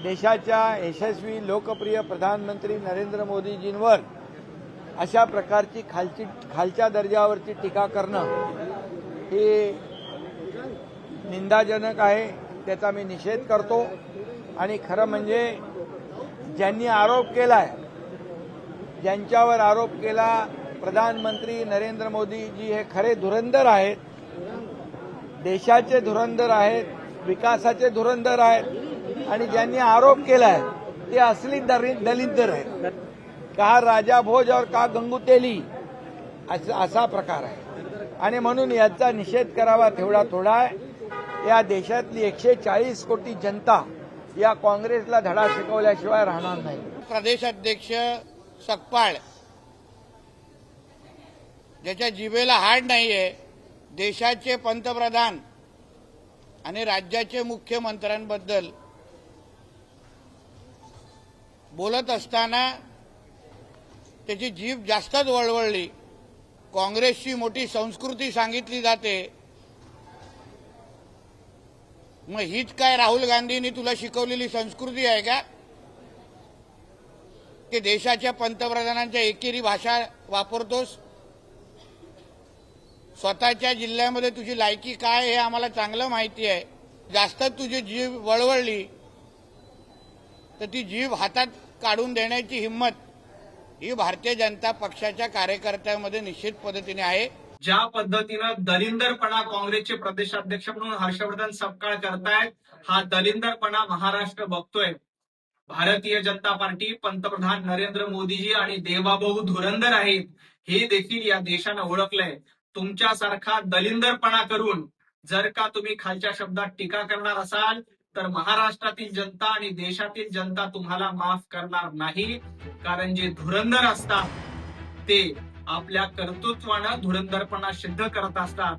देशाच्या यशस्वी लोकप्रिय प्रधानमंत्री नरेंद्र मोदीजींवर अशा प्रकारची खालच्या दर्जावरची टीका करणं ही निंदाजनक आहे। त्याचा मी निषेध करतो आणि खरं म्हणजे ज्यांनी आरोप केलाय, ज्यांच्यावर आरोप केला, प्रधानमंत्री नरेंद्र मोदीजी हे खरे धुरंधर आहेत, देशाचे धुरंधर आहेत, विकासाचे धुरंधर आहेत आणि ज्यांनी आरोप केलाय ते असली दलिंदर आहेत। कहा राजा भोज और कहा गंगू तेली असा प्रकार आहे आणि म्हणून याचा निषेध करावा तेवढा थोडा आहे। या देशातली 140 कोटी जनता या काँग्रेसला धडा शिकवल्याशिवाय राहणार नाही। प्रदेश अध्यक्ष सकपाळ ज्याच्या जिभेला हाड नाहीये, देशाचे पंतप्रधान आणि राज्याचे मुख्यमंत्र्यांबद्दल बोलत असताना त्याची जीभ जास्तच वळवळली। काँग्रेसची मोठी संस्कृती सांगितली जाते, मग हीच काय राहुल गांधींनी तुला शिकवलेली संस्कृती आहे का की देशाच्या पंतप्रधानांच्या एकेरी भाषा वापरतोस? स्वतःच्या जिल्ह्यामध्ये तुझी लायकी काय हे आम्हाला चांगलं माहिती आहे। जास्त तुझी जीभ वळवळली तर ती जीभ हातात काढून देण्याची हिंमत ही भारतीय जनता पक्षाच्या कार्यकर्त्यांमध्ये निश्चित पद्धतीने आहे। ज्या पद्धतीनं दलिंदरपणा काँग्रेसचे प्रदेशाध्यक्ष म्हणून हर्षवर्धन सपकाळ करतायत, हा दलिंदरपणा महाराष्ट्र बघतोय। भारतीय जनता पार्टी, पंतप्रधान नरेंद्र मोदीजी आणि देवाभाऊ धुरंधर आहेत हे देखील या देशानं ओळखलंय। तुमच्यासारखा दलिंदरपणा करून जर का तुम्ही खालच्या शब्दात टीका करणार असाल तर महाराष्ट्रातील जनता आणि देशातील जनता तुम्हाला माफ करणार नाही। कारण जे धुरंधर असतात ते आपल्या कर्तृत्वानं धुरंधरपणा सिद्ध करत असतात